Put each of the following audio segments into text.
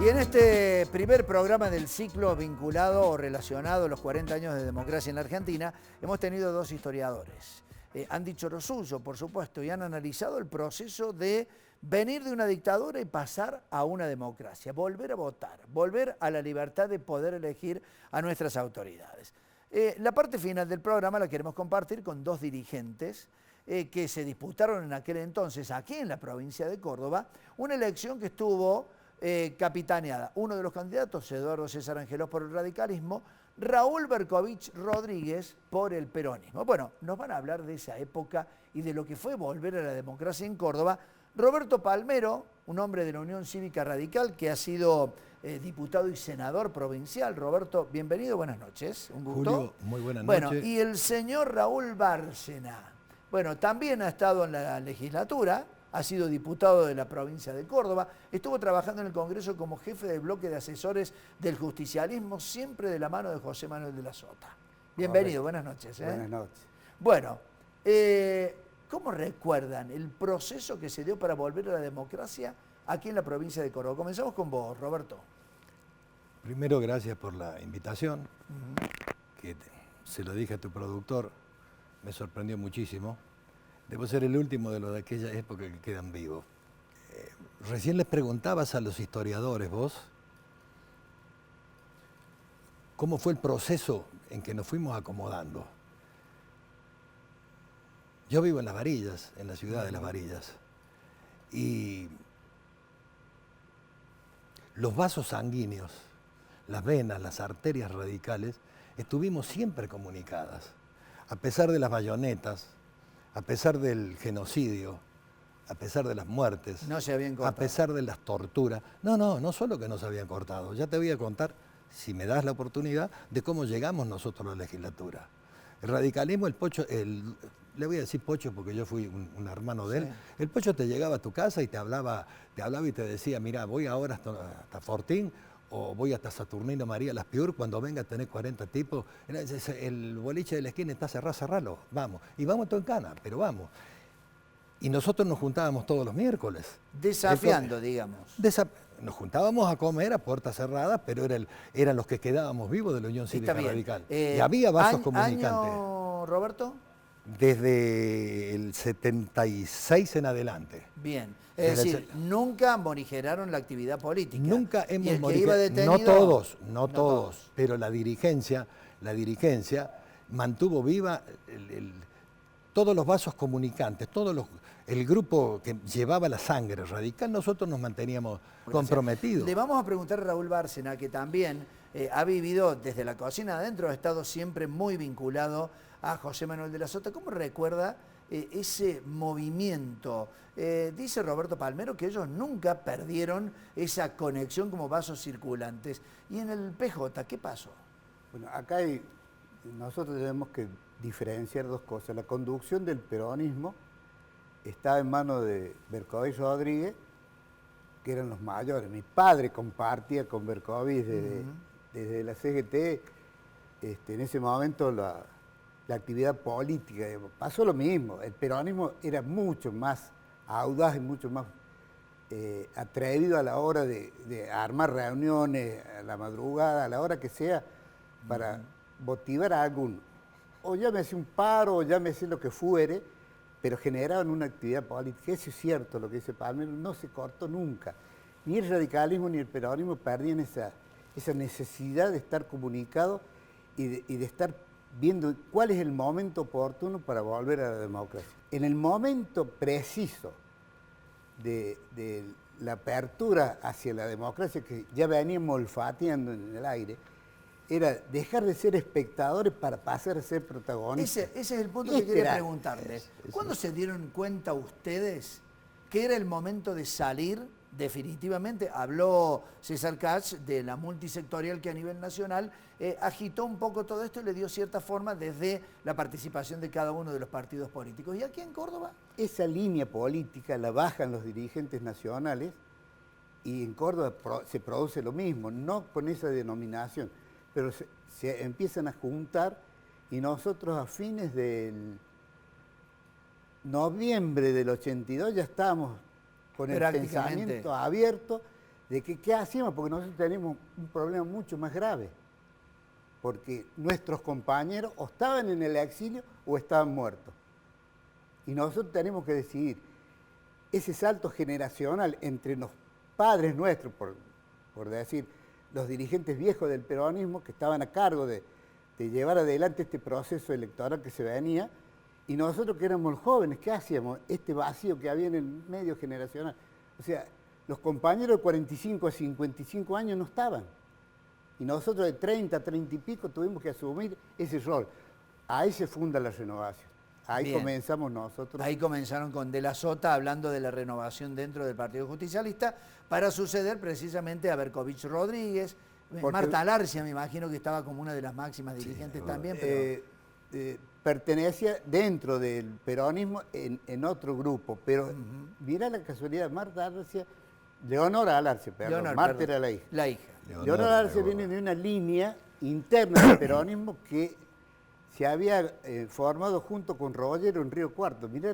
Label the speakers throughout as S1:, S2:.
S1: Y en este primer programa del ciclo vinculado o relacionado a los 40 años de democracia en la Argentina, hemos tenido dos historiadores. Han dicho lo suyo, por supuesto, y han analizado el proceso de venir de una dictadura y pasar a una democracia, volver a votar, volver a la libertad de poder elegir a nuestras autoridades. La parte final del programa la queremos compartir con dos dirigentes que se disputaron en aquel entonces, aquí en la provincia de Córdoba, una elección que estuvo capitaneada. Uno de los candidatos, Eduardo César Angelós por el radicalismo, Raúl Berkovich Rodríguez por el peronismo. Bueno, nos van a hablar de esa época y de lo que fue volver a la democracia en Córdoba. Roberto Palmero, un hombre de la Unión Cívica Radical que ha sido diputado y senador provincial. Roberto, bienvenido, buenas noches. Un gusto.
S2: Julio, muy buenas
S1: noches.
S2: noches.
S1: Bueno, y el señor Raúl Bárcena. Bueno, también ha estado en la legislatura, ha sido diputado de la provincia de Córdoba, estuvo trabajando en el Congreso como jefe del bloque de asesores del justicialismo, siempre de la mano de José Manuel de la Sota. Bienvenido, buenas noches.
S3: Buenas noches.
S1: Bueno, ¿cómo recuerdan el proceso que se dio para volver a la democracia aquí en la provincia de Córdoba? Comenzamos con vos, Roberto.
S2: Primero, gracias por la invitación, que se lo dije a tu productor, me sorprendió muchísimo. Debo ser el último de los de aquella época que quedan vivos. Recién les preguntabas a los historiadores, vos, ¿cómo fue el proceso en que nos fuimos acomodando? Yo vivo en Las Varillas, en la ciudad de Las Varillas, y los vasos sanguíneos, las venas, las arterias radicales, estuvimos siempre comunicadas, a pesar de las bayonetas, a pesar del genocidio, a pesar de las muertes,
S1: no se habían cortado.
S2: A pesar de las torturas. No solo que no se habían cortado. Ya te voy a contar, si me das la oportunidad, de cómo llegamos nosotros a la legislatura. El radicalismo, el Pocho, le voy a decir Pocho porque yo fui un hermano de él. Sí. El Pocho te llegaba a tu casa y te hablaba y te decía, mira, voy ahora hasta Fortín, o voy hasta Saturnino María Las Piur, cuando venga a tener 40 tipos, el boliche de la esquina está cerrado, cerralo, vamos. Y vamos todo en cana, pero vamos. Y nosotros nos juntábamos todos los miércoles.
S1: Desafiando, digamos.
S2: Nos juntábamos a comer a puertas cerradas, pero eran los que quedábamos vivos de la Unión Cívica Radical. Y había vasos comunicantes.
S1: ¿Año, Roberto?
S2: Desde el 76 en adelante.
S1: Bien. Es decir, nunca morigeraron la actividad política.
S2: Nunca hemos
S1: morigerado.
S2: No todos, pero la dirigencia mantuvo viva todos los vasos comunicantes, el grupo que llevaba la sangre radical, nosotros nos manteníamos comprometidos.
S1: Le vamos a preguntar a Raúl Bárcena, que también ha vivido desde la cocina adentro, ha estado siempre muy vinculado a José Manuel de la Sota. ¿Cómo recuerda ese movimiento? Dice Roberto Palmero que ellos nunca perdieron esa conexión como vasos circulantes. ¿Y en el PJ qué pasó?
S3: Bueno, acá nosotros tenemos que diferenciar dos cosas. La conducción del peronismo estaba en manos de Berkovich Rodríguez, que eran los mayores. Mi padre compartía con Berkovich desde la CGT, en ese momento la actividad política. Pasó lo mismo, el peronismo era mucho más audaz y mucho más atrevido a la hora de armar reuniones, a la madrugada, a la hora que sea, para motivar a alguno. O llámese un paro, o llámese lo que fuere, pero generaban una actividad política. Eso es cierto, lo que dice Palmero, no se cortó nunca. Ni el radicalismo ni el peronismo perdían esa necesidad de estar comunicados y de estar viendo cuál es el momento oportuno para volver a la democracia. En el momento preciso de la apertura hacia la democracia, que ya veníamos olfateando en el aire, era dejar de ser espectadores para pasar a ser protagonistas.
S1: Ese es el punto que quería preguntarle. ¿Cuándo se dieron cuenta ustedes que era el momento de salir definitivamente? Habló César Katz de la multisectorial que a nivel nacional agitó un poco todo esto y le dio cierta forma desde la participación de cada uno de los partidos políticos. ¿Y aquí en Córdoba?
S3: Esa línea política la bajan los dirigentes nacionales y en Córdoba se produce lo mismo, no con esa denominación, pero se empiezan a juntar y nosotros a fines del noviembre del 82 ya estábamos con el pensamiento abierto de que qué hacíamos, porque nosotros tenemos un problema mucho más grave, porque nuestros compañeros o estaban en el exilio o estaban muertos. Y nosotros tenemos que decidir ese salto generacional entre los padres nuestros, por decir, los dirigentes viejos del peronismo que estaban a cargo de llevar adelante este proceso electoral que se venía, y nosotros que éramos jóvenes, ¿qué hacíamos? Este vacío que había en el medio generacional. O sea, los compañeros de 45 a 55 años no estaban. Y nosotros de 30, 30 y pico tuvimos que asumir ese rol. Ahí se funda la renovación. Ahí
S1: Bien.
S3: comenzamos nosotros.
S1: Ahí comenzaron con De la Sota hablando de la renovación dentro del Partido Justicialista para suceder precisamente a Berkovich Rodríguez.
S3: Porque
S1: Marta Alarcia, me imagino que estaba como una de las máximas dirigentes también. Pero...
S3: pertenecía dentro del peronismo en otro grupo, pero mira la casualidad, Marta Alarcia, Leonora Alarcia, perdón, Marta
S1: perdón,
S3: era la hija.
S1: La hija.
S3: Leonora Alarcia viene de una línea interna del peronismo que se había formado junto con Rollero en Río Cuarto. Mirá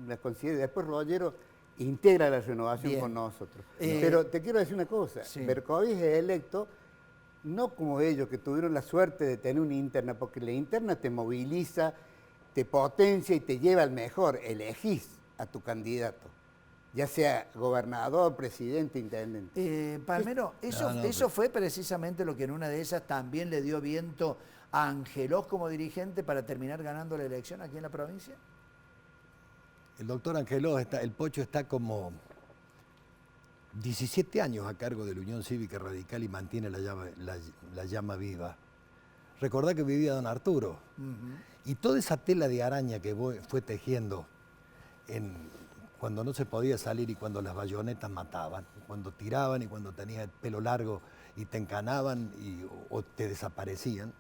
S3: la coincidencia. Después Rollero integra la renovación
S1: Bien.
S3: con nosotros. Pero te quiero decir una cosa,
S1: Sí.
S3: Berkovich es electo no como ellos, que tuvieron la suerte de tener una interna, porque la interna te moviliza, te potencia y te lleva al mejor. Elegís a tu candidato, ya sea gobernador, presidente, intendente.
S1: Palmero, eso fue precisamente lo que en una de esas también le dio viento a Angelós como dirigente para terminar ganando la elección aquí en la provincia.
S2: El doctor Angelós, el Pocho está como 17 años a cargo de la Unión Cívica Radical y mantiene la llama viva. Recordá que vivía don Arturo. Y toda esa tela de araña que fue tejiendo cuando no se podía salir y cuando las bayonetas mataban, cuando tiraban y cuando tenías el pelo largo y te encanaban o te desaparecían,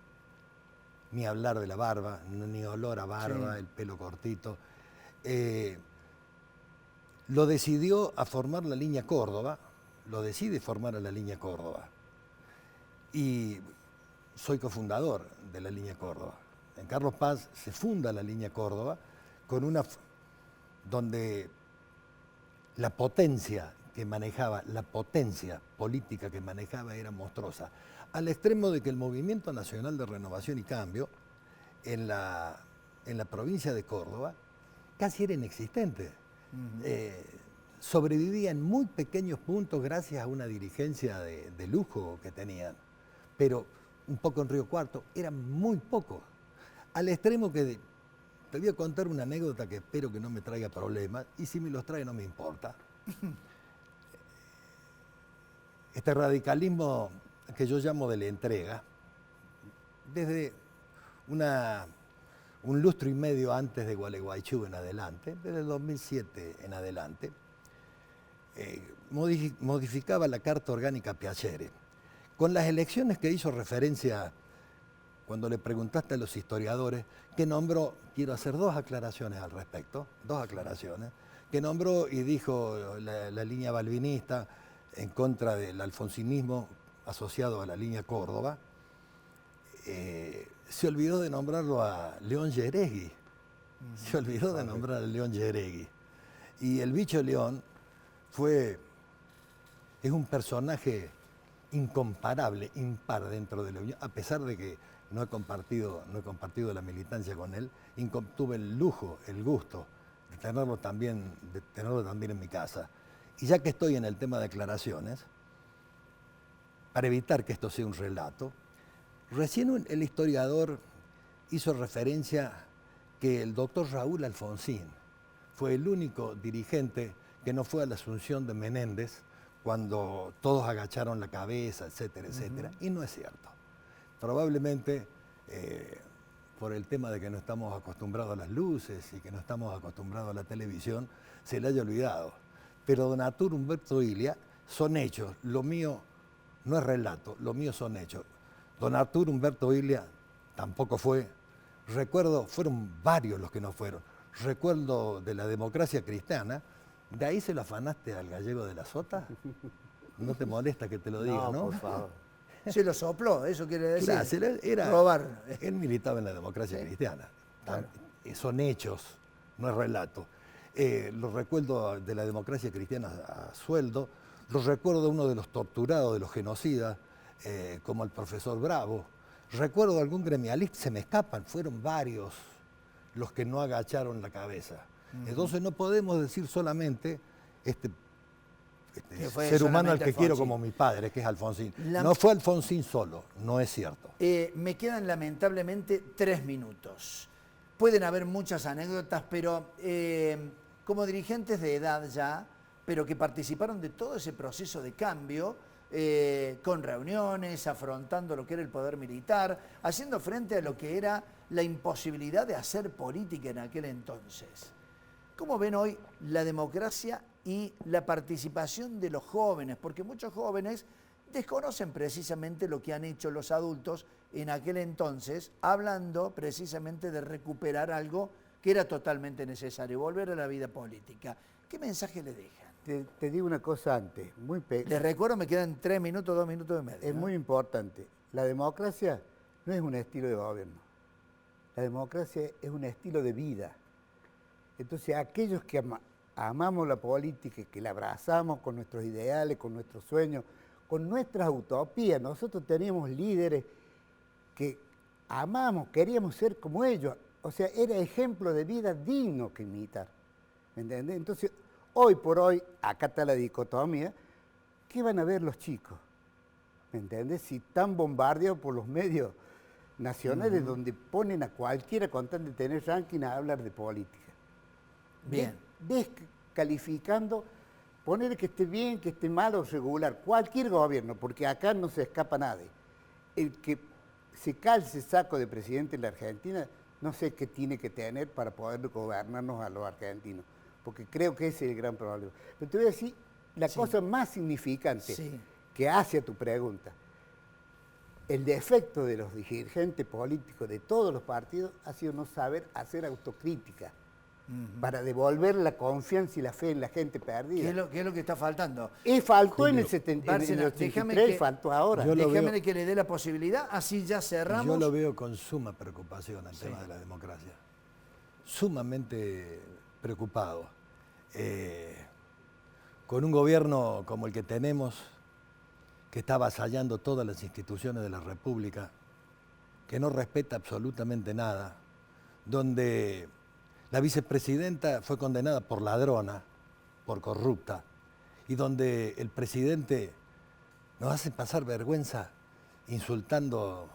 S2: ni hablar de la barba, ni olor a barba, sí. El pelo cortito. Lo decidió a formar la línea Córdoba, lo decide formar a la línea Córdoba. Y soy cofundador de la línea Córdoba. En Carlos Paz se funda la línea Córdoba donde la potencia que manejaba, la potencia política que manejaba era monstruosa, al extremo de que el Movimiento Nacional de Renovación y Cambio en la provincia de Córdoba casi era inexistente. Sobrevivía en muy pequeños puntos gracias a una dirigencia de lujo que tenían, pero un poco en Río Cuarto, eran muy pocos, al extremo que te voy a contar una anécdota que espero que no me traiga problemas, y si me los trae no me importa. Este radicalismo que yo llamo de la entrega, desde un lustro y medio antes de Gualeguaychú en adelante, desde el 2007 en adelante, modificaba la Carta Orgánica Piacere. Con las elecciones que hizo referencia, cuando le preguntaste a los historiadores, que nombró, quiero hacer dos aclaraciones al respecto, que nombró y dijo la línea balvinista en contra del alfonsinismo asociado a la línea Córdoba, se olvidó de nombrarlo a León Yeregui. Se olvidó de nombrar a León Yeregui. Y el bicho León es un personaje incomparable, impar dentro de la Unión, a pesar de que no he compartido la militancia con él, tuve el lujo, el gusto de tenerlo también en mi casa. Y ya que estoy en el tema de declaraciones, para evitar que esto sea un relato, recién el historiador hizo referencia que el doctor Raúl Alfonsín fue el único dirigente que no fue a la asunción de Menéndez cuando todos agacharon la cabeza, etcétera, etcétera. Y no es cierto. Probablemente por el tema de que no estamos acostumbrados a las luces y que no estamos acostumbrados a la televisión, se le haya olvidado. Pero don Arturo Humberto Ilia son hechos. Lo mío no es relato, lo mío son hechos. Don Arturo Humberto Ilia tampoco fue. Recuerdo, fueron varios los que no fueron. Recuerdo de la Democracia Cristiana, ¿de ahí se lo afanaste al gallego de la Sota? No te molesta que te lo diga, ¿no?
S3: Por favor.
S1: Se lo sopló, eso quiere decir.
S2: Claro,
S1: robar.
S2: Él militaba en la Democracia Cristiana. Claro. Son hechos, no es relato. Los recuerdo de la Democracia Cristiana a sueldo, Lo recuerdo a uno de los torturados, de los genocidas, como el profesor Bravo. Recuerdo a algún gremialista, se me escapan, fueron varios los que no agacharon la cabeza. Entonces no podemos decir solamente este ser humano al que quiero como mi padre, que es Alfonsín. No fue Alfonsín solo, no es cierto.
S1: Me quedan lamentablemente 3 minutos. Pueden haber muchas anécdotas, pero como dirigentes de edad ya, pero que participaron de todo ese proceso de cambio, con reuniones, afrontando lo que era el poder militar, haciendo frente a lo que era la imposibilidad de hacer política en aquel entonces. ¿Cómo ven hoy la democracia y la participación de los jóvenes? Porque muchos jóvenes desconocen precisamente lo que han hecho los adultos en aquel entonces, hablando precisamente de recuperar algo que era totalmente necesario, volver a la vida política. ¿Qué mensaje le dejan?
S3: Te digo una cosa antes,
S1: Les recuerdo, me quedan 3 minutos, 2 minutos y medio.
S3: Es muy importante. La democracia no es un estilo de gobierno. La democracia es un estilo de vida. Entonces, aquellos que amamos la política, que la abrazamos con nuestros ideales, con nuestros sueños, con nuestras utopías, nosotros teníamos líderes que amamos, queríamos ser como ellos. O sea, era ejemplo de vida digno que imitar. ¿Me entendés? Entonces, hoy por hoy, acá está la dicotomía, ¿qué van a ver los chicos? ¿Me entendés? Si están bombardeados por los medios nacionales donde ponen a cualquiera con tal de tener ranking a hablar de política.
S1: Bien.
S3: Descalificando, poner que esté bien, que esté mal o regular, cualquier gobierno, porque acá no se escapa nadie. El que se calce saco de presidente en la Argentina, no sé qué tiene que tener para poder gobernarnos a los argentinos, porque creo que ese es el gran problema. Pero te voy a decir la cosa más significante que hace a tu pregunta. El defecto de los dirigentes políticos de todos los partidos ha sido no saber hacer autocrítica para devolver la confianza y la fe en la gente perdida.
S1: ¿Qué es lo que está faltando?
S3: Y faltó
S1: Julio,
S3: en el 83 y faltó ahora.
S1: Déjame que le dé la posibilidad, así ya cerramos.
S2: Yo lo veo con suma preocupación el tema de la democracia. Sumamente preocupado. Con un gobierno como el que tenemos, que está avasallando todas las instituciones de la República, que no respeta absolutamente nada, donde la vicepresidenta fue condenada por ladrona, por corrupta, y donde el presidente nos hace pasar vergüenza insultando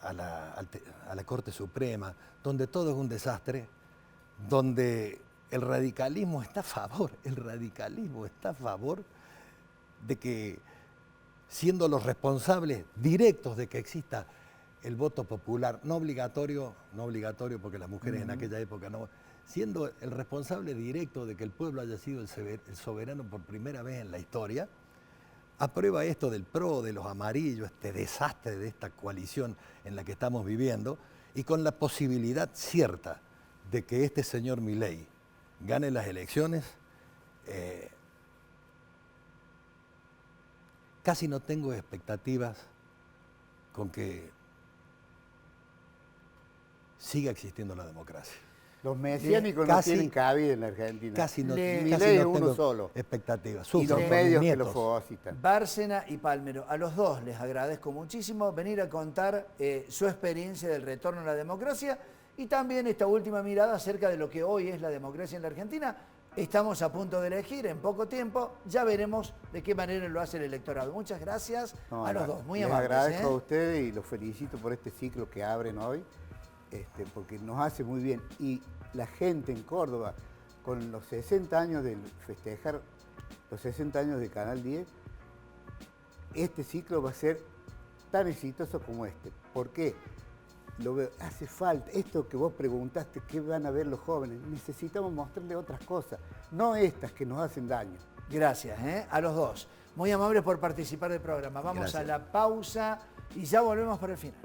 S2: a la Corte Suprema, donde todo es un desastre, donde el radicalismo está a favor, de que, siendo los responsables directos de que exista el voto popular, no obligatorio porque las mujeres en aquella época no, siendo el responsable directo de que el pueblo haya sido el soberano por primera vez en la historia, aprueba esto del PRO, de los amarillos, este desastre de esta coalición en la que estamos viviendo, y con la posibilidad cierta de que este señor Milei gane las elecciones, casi no tengo expectativas con que siga existiendo la democracia.
S3: Los mesiánicos no tienen cabida en la Argentina.
S2: Casi no
S3: tengo
S2: solo expectativas.
S3: Y los medios que lo fagocitan.
S1: Bárcena y Palmero, a los dos les agradezco muchísimo venir a contar su experiencia del retorno a la democracia y también esta última mirada acerca de lo que hoy es la democracia en la Argentina. Estamos a punto de elegir en poco tiempo, ya veremos de qué manera lo hace el electorado. Muchas gracias a los dos, muy amables.
S3: Les agradezco a ustedes y los felicito por este ciclo que abren hoy, porque nos hace muy bien. Y la gente en Córdoba, con los 60 años de festejar, los 60 años de Canal 10, este ciclo va a ser tan exitoso como este. ¿Por qué? Hace falta, esto que vos preguntaste, ¿qué van a ver los jóvenes? Necesitamos mostrarles otras cosas, no estas que nos hacen daño.
S1: Gracias, a los dos. Muy amables por participar del programa. Vamos a la pausa y ya volvemos para el final.